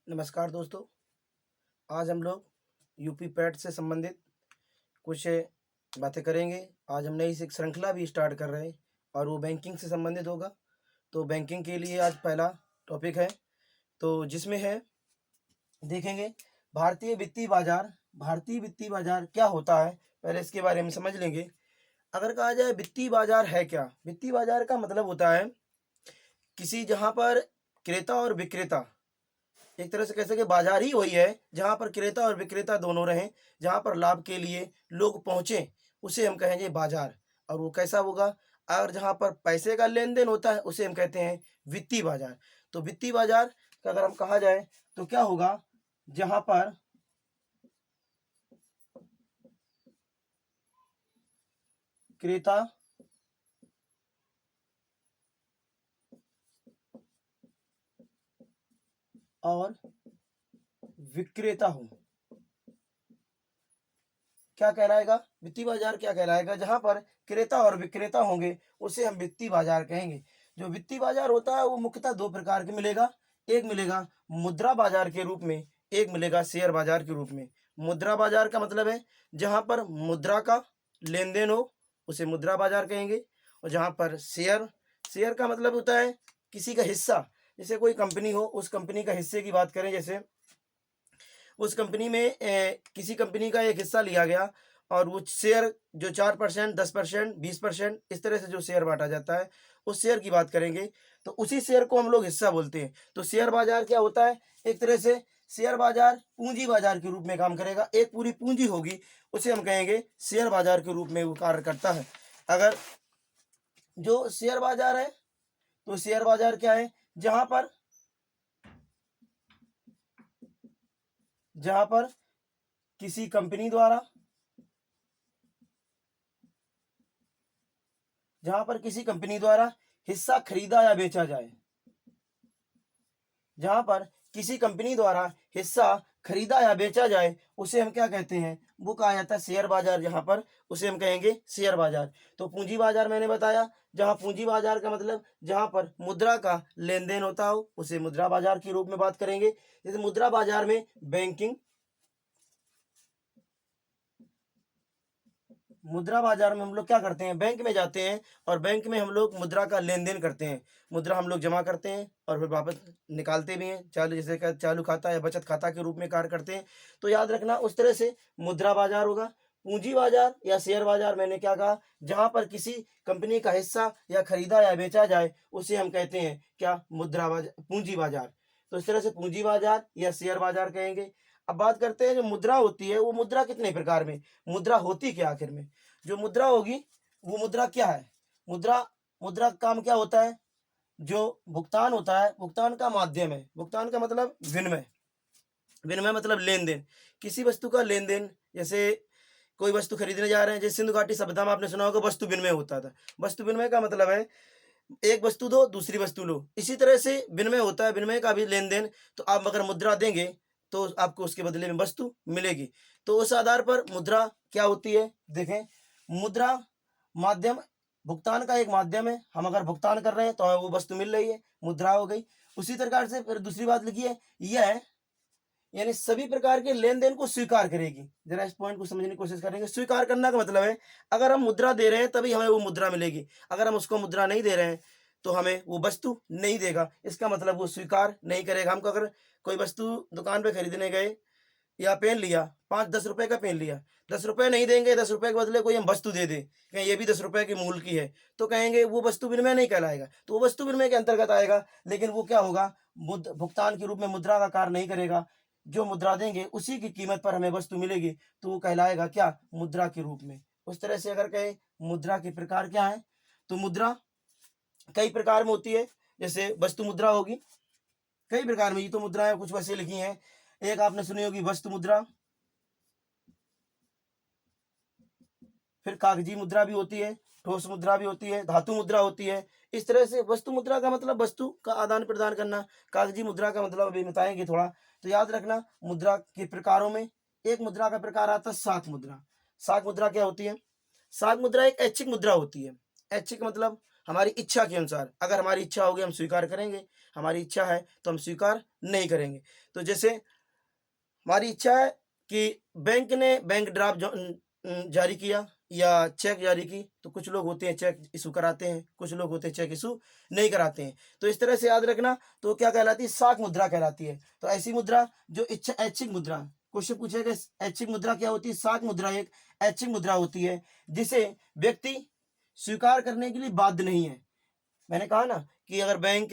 नमस्कार दोस्तों। आज हम लोग यूपी पैट से संबंधित कुछ बातें करेंगे। आज हम नई एक श्रृंखला भी स्टार्ट कर रहे हैं और वो बैंकिंग से संबंधित होगा। तो बैंकिंग के लिए आज पहला टॉपिक है, तो जिसमें है देखेंगे भारतीय वित्तीय बाजार। भारतीय वित्तीय बाजार क्या होता है, पहले इसके बारे में समझ लेंगे। अगर कहा जाए वित्तीय बाजार है क्या, वित्तीय बाजार का मतलब होता है किसी जहाँ पर क्रेता और विक्रेता, एक तरह से कह सके बाजार ही वही है जहाँ पर क्रेता और विक्रेता दोनों रहें, जहाँ पर लाभ के लिए लोग पहुँचे, उसे हम कहेंगे बाजार। और वो कैसा होगा, अगर जहाँ पर पैसे का लेन देन होता है उसे हम कहते हैं वित्तीय बाजार। तो वित्तीय बाजार का अगर हम कहा जाए तो क्या होगा, जहाँ पर क्रेता और विक्रेता हो, क्या कहलाएगा, वित्तीय बाजार क्या कहलाएगा, जहां पर क्रेता और विक्रेता होंगे उसे हम वित्तीय बाजार कहेंगे। जो वित्तीय बाजार होता है वो मुख्यतः दो प्रकार के मिलेगा। एक मिलेगा मुद्रा बाजार के रूप में, एक मिलेगा शेयर बाजार के रूप में। मुद्रा बाजार का मतलब है जहां पर मुद्रा का लेन देन हो उसे मुद्रा बाजार कहेंगे। और जहां पर शेयर, शेयर का मतलब होता है किसी का हिस्सा, जैसे कोई कंपनी हो उस कंपनी का हिस्से की बात करें, जैसे उस कंपनी में किसी कंपनी का एक हिस्सा लिया गया और वो शेयर जो 4%, 10%, 20% इस तरह से जो शेयर बांटा जाता है उस शेयर की बात करेंगे, तो उसी शेयर को हम लोग हिस्सा बोलते हैं। तो शेयर बाजार क्या होता है, एक तरह से शेयर बाजार पूंजी बाजार के रूप में काम करेगा। एक पूरी पूंजी होगी उसे हम कहेंगे शेयर बाजार के रूप में वो कार्य करता है। अगर जो शेयर बाजार है तो शेयर बाजार क्या है, जहां पर किसी कंपनी द्वारा, जहां पर किसी कंपनी द्वारा हिस्सा खरीदा या बेचा जाए, जहां पर किसी कंपनी द्वारा हिस्सा खरीदा या बेचा जाए उसे हम क्या कहते हैं, वो कहा जाता है शेयर बाजार। जहां पर उसे हम कहेंगे शेयर बाजार। तो पूंजी बाजार मैंने बताया, जहां पूंजी बाजार का मतलब जहां पर मुद्रा का लेन देन होता हो उसे मुद्रा बाजार के रूप में बात करेंगे। जैसे मुद्रा बाजार में बैंकिंग, मुद्रा बाजार में हम लोग क्या करते हैं, बैंक में जाते हैं और बैंक में हम लोग मुद्रा का लेन देन करते हैं। मुद्रा हम लोग जमा करते हैं और फिर वापस निकालते भी हैं, चालू जैसे का चालू खाता या बचत खाता के रूप में कार्य करते हैं। तो याद रखना उस तरह से मुद्रा बाजार होगा। पूंजी बाजार या शेयर बाजार मैंने क्या कहा, जहां पर किसी कंपनी का हिस्सा या खरीदा या बेचा जाए उसे हम कहते हैं क्या, मुद्रा बाजार, पूंजी बाजार। तो इस तरह से पूंजी बाजार या शेयर बाजार कहेंगे। अब बात करते हैं जो मुद्रा होती है, वो मुद्रा कितने प्रकार में, मुद्रा होती क्या आखिर में। जो मुद्रा होगी वो मुद्रा क्या है, मुद्रा, मुद्रा का काम क्या होता है, जो भुगतान होता है, भुगतान का माध्यम है। भुगतान का मतलब विनिमय, विनिमय मतलब लेन देन, किसी वस्तु का लेन देन। जैसे कोई वस्तु खरीदने जा रहे हैं, जैसे सिंधु घाटी सभ्यता में आपने सुना होगा वस्तु विनिमय होता था। वस्तु विनिमय का मतलब है एक वस्तु दो दूसरी वस्तु लो, इसी तरह से विनिमय होता है, विनिमय का भी लेन देन। तो आप अगर मुद्रा देंगे तो आपको उसके बदले में वस्तु मिलेगी। तो उस आधार पर मुद्रा क्या होती है, देखें मुद्रा माध्यम, भुगतान का एक माध्यम है। हम अगर भुगतान कर रहे हैं तो हमें वो वस्तु मिल रही है, मुद्रा हो गई। उसी प्रकार से फिर दूसरी बात लिखिए, यह यानी सभी प्रकार के लेन देन को स्वीकार करेगी। जरा इस पॉइंट को समझने की कोशिश करेंगे। स्वीकार करना का मतलब है अगर हम मुद्रा दे रहे हैं तभी हमें वो मुद्रा मिलेगी, अगर हम उसको मुद्रा नहीं दे रहे हैं तो हमें वो वस्तु नहीं देगा। इसका मतलब वो स्वीकार नहीं करेगा। हमको अगर कोई वस्तु दुकान पे खरीदने गए या पेन लिया, 5-10 रुपए का पेन लिया, 10 रुपए नहीं देंगे, 10 रुपए के बदले कोई हम वस्तु दे दे, कहें ये भी 10 रुपए की मूल की है, तो कहेंगे वो वस्तु विनिमय नहीं कहलाएगा। तो वो वस्तु विनिमय के अंतर्गत आएगा, लेकिन वो क्या होगा, भुगतान के रूप में मुद्रा का कार्य नहीं करेगा। जो मुद्रा देंगे उसी की कीमत पर हमें वस्तु मिलेगी, तो वो कहलाएगा क्या, मुद्रा के रूप में। उस तरह से अगर कहे मुद्रा के प्रकार क्या है, तो मुद्रा कई प्रकार में होती है। जैसे वस्तु मुद्रा होगी, कई प्रकार में, ये तो मुद्राएं कुछ वैसे लिखी हैं। एक आपने सुनी होगी वस्तु मुद्रा, फिर कागजी मुद्रा भी होती है, ठोस मुद्रा भी होती है, धातु मुद्रा होती है। इस तरह से वस्तु मुद्रा का मतलब वस्तु का आदान प्रदान करना, कागजी मुद्रा का मतलब अभी बताएंगे थोड़ा। तो याद रखना मुद्रा के प्रकारों में एक मुद्रा का प्रकार आता है शाक मुद्रा। शाक मुद्रा क्या होती है, शाक मुद्रा एक ऐच्छिक मुद्रा होती है। ऐच्छिक मतलब हमारी इच्छा के अनुसार। अगर हमारी इच्छा होगी हम स्वीकार करेंगे, हमारी इच्छा है तो हम स्वीकार नहीं करेंगे। तो जैसे हमारी इच्छा है कि बैंक ने बैंक ड्राफ्ट जारी किया या चेक जारी की, तो कुछ लोग होते हैं चेक इशू कराते हैं, कुछ लोग होते हैं चेक इशू नहीं कराते हैं। तो इस तरह से याद रखना, तो क्या कहलाती है, साख मुद्रा कहलाती है। तो ऐसी मुद्रा जो इच्छा ऐच्छिक मुद्रा, क्वेश्चन पूछेगा ऐच्छिक मुद्रा क्या होती है, साख मुद्रा एक ऐच्छिक मुद्रा होती है जिसे व्यक्ति स्वीकार करने के लिए बाध्य नहीं है। मैंने कहा ना कि अगर बैंक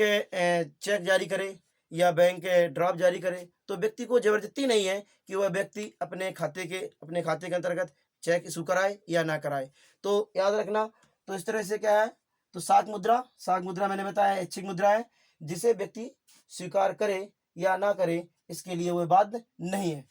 चेक जारी करे या बैंक ड्राफ्ट जारी करे तो व्यक्ति को जबरदस्ती नहीं है कि वह व्यक्ति अपने खाते के अंतर्गत चेक इशू कराए या ना कराए। तो याद रखना, तो इस तरह से क्या है, तो साख मुद्रा मैंने बताया ऐच्छिक मुद्रा है जिसे व्यक्ति स्वीकार करे या ना करे इसके लिए वह बाध्य नहीं है।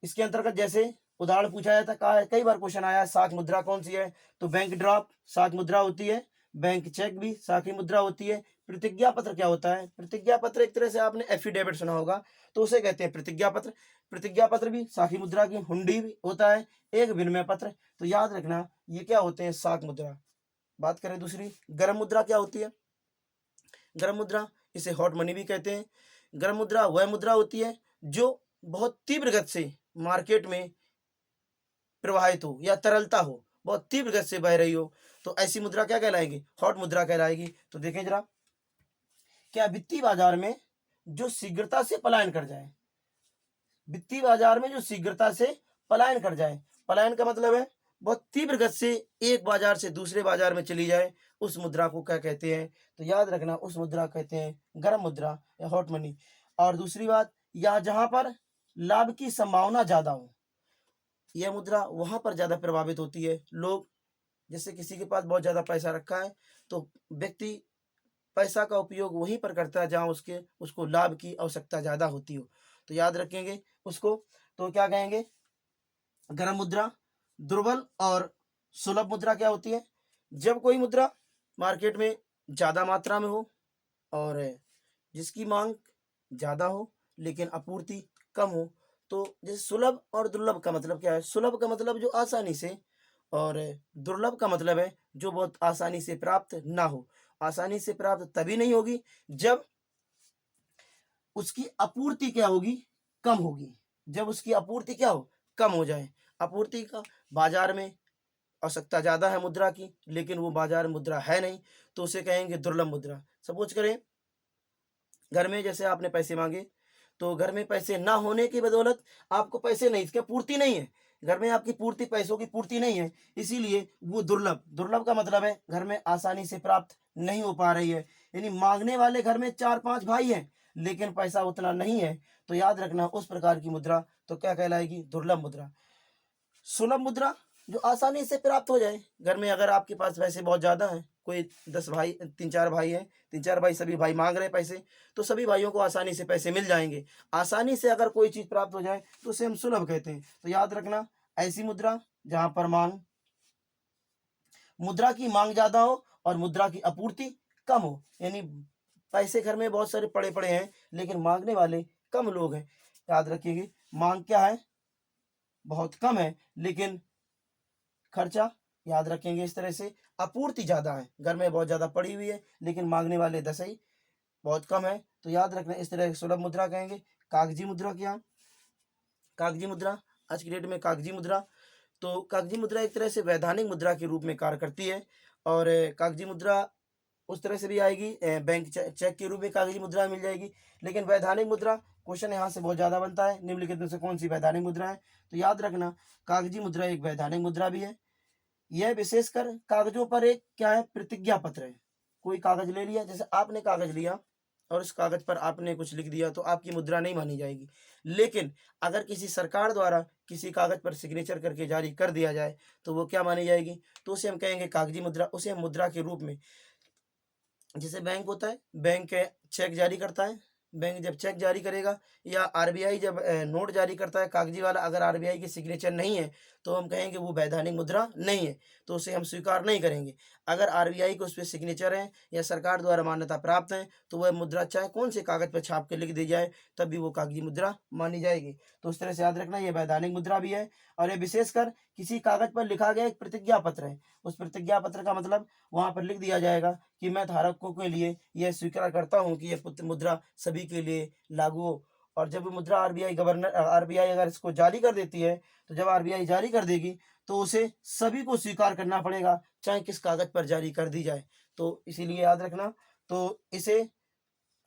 इसके अंतर्गत जैसे उदाहरण पूछा जाता है, कहा कई बार क्वेश्चन आया साख मुद्रा कौन सी है, तो बैंक ड्राफ्ट साख मुद्रा होती है, बैंक चेक भी साख मुद्रा होती है। प्रतिज्ञा पत्र क्या होता है, प्रतिज्ञा पत्र एक तरह से आपने एफिडेविट सुना होगा, तो उसे कहते हैं प्रतिज्ञा पत्र। प्रतिज्ञा पत्र भी साखी मुद्रा की, हुंडी भी होता है, एक विनिमय पत्र। तो याद रखना ये क्या होते हैं, साख मुद्रा। बात करें दूसरी, गर्म मुद्रा क्या होती है, गर्म मुद्रा इसे हॉट मनी भी कहते हैं। गर्म मुद्रा वह मुद्रा होती है जो बहुत तीव्र गति से मार्केट में प्रवाहित हो या तरलता हो, बहुत तीव्र गति से बह रही हो, तो ऐसी मुद्रा क्या कहलाएगी, हॉट मुद्रा कहलाएगी। तो देखें जरा, क्या वित्तीय बाजार में जो शीघ्रता से पलायन कर जाए, वित्तीय बाजार में जो शीघ्रता से पलायन कर जाए, पलायन का मतलब है बहुत तीव्र गति से एक बाजार से दूसरे बाजार में चली जाए, उस मुद्रा को क्या कहते हैं, तो याद रखना उस मुद्रा कहते हैं गर्म मुद्रा या हॉट मनी। और दूसरी बात, या जहां पर लाभ की संभावना ज्यादा हो, यह मुद्रा वहां पर ज्यादा प्रभावित होती है। लोग, जैसे किसी के पास बहुत ज्यादा पैसा रखा है तो व्यक्ति पैसा का उपयोग वहीं पर करता है जहां उसको लाभ की आवश्यकता ज्यादा होती हो, तो याद रखेंगे उसको। तो क्या कहेंगे, गर्म मुद्रा। दुर्बल और सुलभ मुद्रा क्या होती है, जब कोई मुद्रा मार्केट में ज्यादा मात्रा में हो और जिसकी मांग ज्यादा हो लेकिन आपूर्ति कम हो, तो जैसे सुलभ और दुर्लभ का मतलब क्या है, सुलभ का मतलब जो आसानी से, और दुर्लभ का मतलब है जो बहुत आसानी से प्राप्त ना हो। आसानी से प्राप्त तभी नहीं होगी जब उसकी आपूर्ति क्या होगी, कम होगी। जब उसकी आपूर्ति क्या हो, कम हो जाए। आपूर्ति का बाजार में आवश्यकता ज्यादा है मुद्रा की लेकिन वो बाजार मुद्रा है नहीं, तो उसे कहेंगे दुर्लभ मुद्रा। सपोज करें घर में जैसे आपने पैसे मांगे, तो घर में पैसे ना होने की बदौलत आपको पैसे नहीं, इसकी पूर्ति नहीं है, घर में आपकी पूर्ति, पैसों की पूर्ति नहीं है, इसीलिए वो दुर्लभ। दुर्लभ का मतलब है घर में आसानी से प्राप्त नहीं हो पा रही है, यानी मांगने वाले घर में 4-5 भाई हैं लेकिन पैसा उतना नहीं है, तो याद रखना उस प्रकार की मुद्रा तो क्या कहलाएगी, दुर्लभ मुद्रा। सुलभ मुद्रा जो आसानी से प्राप्त हो जाए, घर में अगर आपके पास पैसे बहुत ज्यादा हैं, कोई 10 भाई 3-4 भाई हैं, 3-4 भाई सभी भाई मांग रहे हैं पैसे, तो सभी भाइयों को आसानी से पैसे मिल जाएंगे। आसानी से अगर कोई चीज प्राप्त हो जाए तो उसे हम सुलभ कहते हैं। तो याद रखना ऐसी मुद्रा जहां पर मुद्रा की मांग ज्यादा हो और मुद्रा की आपूर्ति कम हो, यानी पैसे घर में बहुत सारे पड़े पड़े हैं लेकिन मांगने वाले कम लोग हैं। याद रखिएगा, मांग क्या है, बहुत कम है लेकिन खर्चा, याद रखेंगे इस तरह से, आपूर्ति ज्यादा है, घर में बहुत ज्यादा पड़ी हुई है लेकिन मांगने वाले 10 ही, बहुत कम है, तो याद रखना इस तरह सुलभ मुद्रा कहेंगे। कागजी मुद्रा क्या, कागजी मुद्रा आज की डेट में कागजी मुद्रा, तो कागजी मुद्रा एक तरह से वैधानिक मुद्रा के रूप में कार्य करती है। और कागजी मुद्रा उस तरह से भी आएगी, बैंक चेक के रूप में कागजी मुद्रा मिल जाएगी। लेकिन वैधानिक मुद्रा, क्वेश्चन यहाँ से बहुत ज़्यादा बनता है, निम्नलिखित में से कौन सी वैधानिक मुद्रा है, तो याद रखना कागजी मुद्रा एक वैधानिक मुद्रा भी है। यह विशेषकर कागजों पर एक क्या है, प्रतिज्ञा पत्र है। कोई कागज ले लिया, जैसे आपने कागज लिया और उस कागज पर आपने कुछ लिख दिया तो आपकी मुद्रा नहीं मानी जाएगी। लेकिन अगर किसी सरकार द्वारा किसी कागज पर सिग्नेचर करके जारी कर दिया जाए तो वो क्या मानी जाएगी, तो उसे हम कहेंगे कागजी मुद्रा। उसे हम मुद्रा के रूप में, जैसे बैंक होता है, बैंक चेक जारी करता है, बैंक जब चेक जारी करेगा या आरबीआई जब नोट जारी करता है कागजी वाला, अगर आरबीआई की सिग्नेचर नहीं है तो हम कहेंगे वो वैधानिक मुद्रा नहीं है, तो उसे हम स्वीकार नहीं करेंगे। अगर आरबीआई को उस पर सिग्नेचर है या सरकार द्वारा मान्यता प्राप्त है तो वह मुद्रा चाहे कौन से कागज पर छाप के लिख दी जाए तब भी वो कागजी मुद्रा मानी जाएगी। तो उस तरह से याद रखना ये वैधानिक मुद्रा भी है। और ये विशेषकर किसी कागज पर लिखा गया एक प्रतिज्ञा पत्र है। उस प्रतिज्ञा पत्र का मतलब वहां पर लिख दिया जाएगा कि मैं धारकों के लिए यह स्वीकार करता हूं कि यह मुद्रा सभी के लिए लागू हो। और जब मुद्रा आरबीआई अगर इसको जारी कर देती है, तो जब आरबीआई जारी कर देगी तो उसे सभी को स्वीकार करना पड़ेगा, चाहे किस कागज पर जारी कर दी जाए। तो इसीलिए याद रखना, तो इसे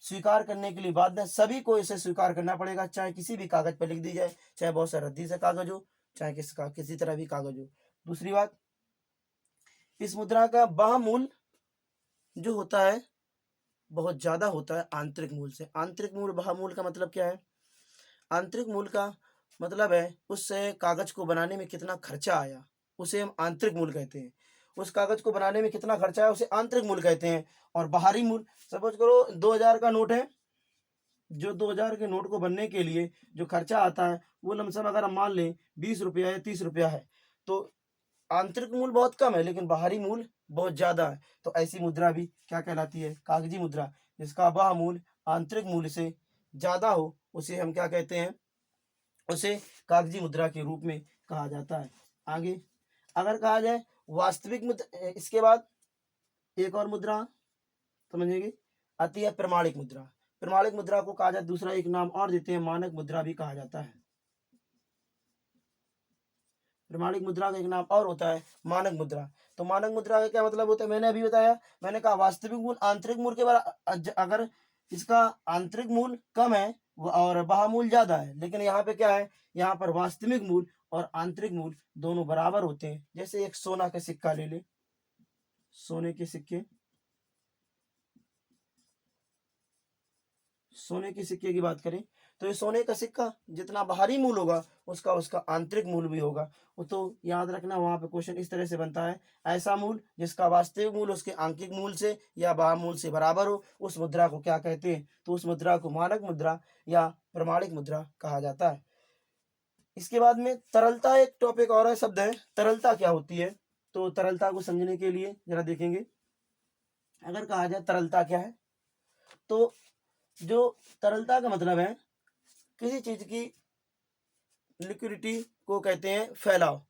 स्वीकार करने के लिए बाध्य सभी को इसे स्वीकार करना पड़ेगा, चाहे किसी भी कागज पर लिख दी जाए, चाहे बहुत सा रद्दी से कागज हो, चाहे किसी तरह भी कागज हो। दूसरी बात, इस मुद्रा का बाह्य जो होता है बहुत ज्यादा होता है आंतरिक मूल से। आंतरिक मूल बाह्य मूल का मतलब क्या है? आंतरिक मूल का मतलब है उस कागज को बनाने में कितना खर्चा आया, उसे हम आंतरिक मूल कहते हैं। उस कागज को बनाने में कितना खर्चा आया उसे आंतरिक मूल कहते हैं। और बाहरी मूल, सपोज करो 2000 का नोट है, जो 2000 के नोट को बनने के लिए जो खर्चा आता है वो लमसम अगर हम मान लें 20 रुपया या 30 रुपया है, तो आंतरिक मूल बहुत कम है लेकिन बाहरी मूल बहुत ज्यादा है। तो ऐसी मुद्रा भी क्या कहलाती है? कागजी मुद्रा। जिसका बाह्य मूल आंतरिक मूल से ज्यादा हो उसे हम क्या कहते हैं? उसे कागजी मुद्रा के रूप में कहा जाता है। आगे अगर कहा जाए वास्तविक मुद्रा, इसके बाद एक और मुद्रा समझेंगे आती है प्रमाणिक मुद्रा। प्रमाणिक मुद्रा को कहा जाता है, दूसरा एक नाम और देते हैं, मानक मुद्रा भी कहा जाता है। प्रमाणिक मुद्रा का एक नाम और होता है मानक मुद्रा। तो मानक मुद्रा का क्या मतलब होता है? मैंने अभी बताया, मैंने कहा वास्तविक मूल आंतरिक मूल के बारे, अगर इसका आंतरिक मूल कम है और बाह्य मूल ज्यादा है, लेकिन यहाँ पे क्या है, यहाँ पर वास्तविक मूल और आंतरिक मूल दोनों बराबर होते हैं। जैसे एक सोना का सिक्का ले ले, सोने के सिक्के, सोने के सिक्के की बात करें तो ये सोने का सिक्का जितना बाहरी मूल होगा उसका उसका आंतरिक मूल भी होगा। वो तो याद रखना, वहां पे क्वेश्चन इस तरह से बनता है, ऐसा मूल जिसका वास्तविक मूल उसके आंकिक मूल से या बाह्य मूल से बराबर हो, उस मुद्रा को क्या कहते हैं? तो उस मुद्रा को मानक मुद्रा या प्रमाणिक मुद्रा कहा जाता है। इसके बाद में तरलता एक टॉपिक और है, शब्द है तरलता क्या होती है। तो तरलता को समझने के लिए जरा देखेंगे। अगर कहा जाए तरलता क्या है, तो जो तरलता का मतलब है किसी चीज की लिक्विडिटी को कहते हैं फैलाव।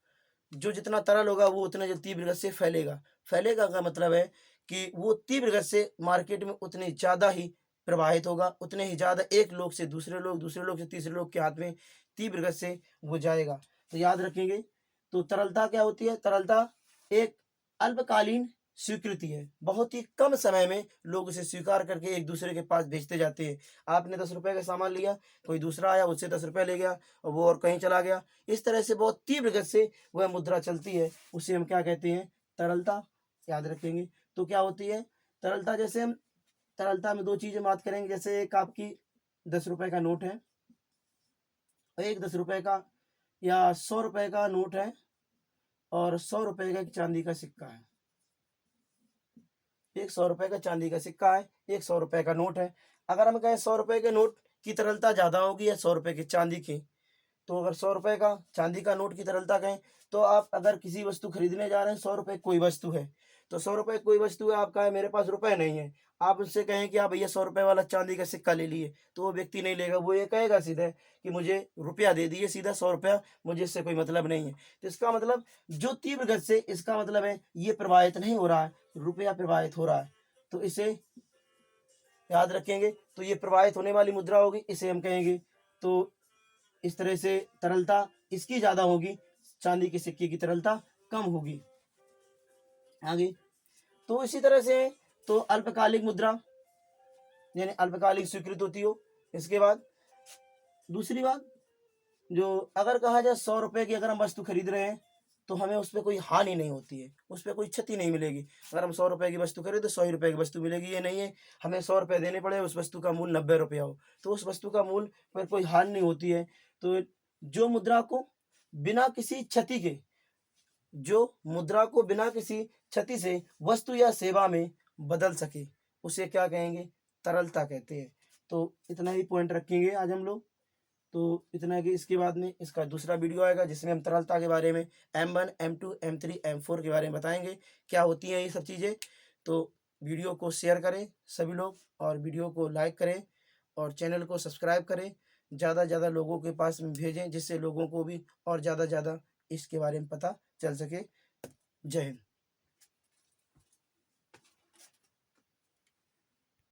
जो जितना तरल होगा वो उतने जो तीव्र गति से फैलेगा। फैलेगा का मतलब है कि वो तीव्र गति से मार्केट में उतनी ज्यादा ही प्रवाहित होगा, उतने ही ज्यादा एक लोग से दूसरे लोग, दूसरे लोग से तीसरे लोग के हाथ में तीव्र गति से वो जाएगा। तो याद रखेंगे, तो तरलता क्या होती है? तरलता एक अल्पकालीन स्वीकृति है, बहुत ही कम समय में लोग उसे स्वीकार करके एक दूसरे के पास भेजते जाते हैं। आपने 10 रुपए का सामान लिया, कोई दूसरा आया उससे 10 रुपए ले गया और वो और कहीं चला गया। इस तरह से बहुत तीव्र गति से वह मुद्रा चलती है, उसे हम क्या कहते हैं? तरलता। याद रखेंगे। तो क्या होती है तरलता? जैसे हम तरलता में दो चीजें बात करेंगे, जैसे एक आपकी 10 रुपए का नोट है, एक 10 रुपए का या 100 रुपए का नोट है और 100 रुपए का एक चांदी का सिक्का है। एक 100 रुपए का चांदी का सिक्का है, एक 100 रुपए का नोट है। अगर हम कहें 100 रुपए के नोट की तरलता ज्यादा होगी या 100 रुपए की चांदी की, तो अगर 100 रुपए का चांदी का नोट की तरलता कहें, तो आप अगर किसी वस्तु खरीदने जा रहे हैं, 100 रुपए कोई वस्तु है, तो 100 रुपए कोई वस्तु है, आप कहें मेरे पास रुपए नहीं है, आप उससे कहें कि आप भैया 100 रुपए वाला चांदी का सिक्का ले लिए, तो वो व्यक्ति नहीं लेगा, वो ये कहेगा सीधे कि मुझे रुपया दे दिए, सीधा 100 रुपया, मुझे इससे कोई मतलब नहीं है। तो इसका मतलब जो तीव्र गति से, इसका मतलब है ये प्रवाहित नहीं हो रहा है, रुपया प्रवाहित हो रहा है, तो इसे याद रखेंगे। तो ये प्रवाहित होने वाली मुद्रा होगी, इसे हम कहेंगे। तो इस तरह से तरलता इसकी ज्यादा होगी, चांदी के सिक्के की तरलता कम होगी। आगे तो इसी तरह से, तो अल्पकालिक मुद्रा यानी अल्पकालिक स्वीकृत होती हो। इसके बाद दूसरी बात, जो अगर कहा जाए 100 रुपए की अगर हम वस्तु खरीद रहे हैं, तो हमें उस पर कोई हानि नहीं होती है, उस पर कोई क्षति नहीं मिलेगी। अगर हम 100 रुपए की वस्तु खरीदे तो 100 ही रुपए की वस्तु मिलेगी, ये नहीं है हमें 100 रुपए देने पड़े उस वस्तु का मूल्य 90 रुपया हो, तो उस वस्तु का मूल्य पर कोई हानि नहीं होती है। तो जो मुद्रा को बिना किसी क्षति के, जो मुद्रा को बिना किसी क्षति से वस्तु या सेवा में बदल सके, उसे क्या कहेंगे? तरलता कहते हैं। तो इतना ही पॉइंट रखेंगे आज हम लोग। तो इतना कि इसके बाद में इसका दूसरा वीडियो आएगा जिसमें हम तरलता के बारे में M1 M2 M3 M4 के बारे में बताएंगे, क्या होती हैं ये सब चीज़ें। तो वीडियो को शेयर करें सभी लोग, और वीडियो को लाइक करें और चैनल को सब्सक्राइब करें, ज़्यादा से ज़्यादा लोगों के पास में भेजें, जिससे लोगों को भी और ज़्यादा इसके बारे में पता चल सके। जय हिंद।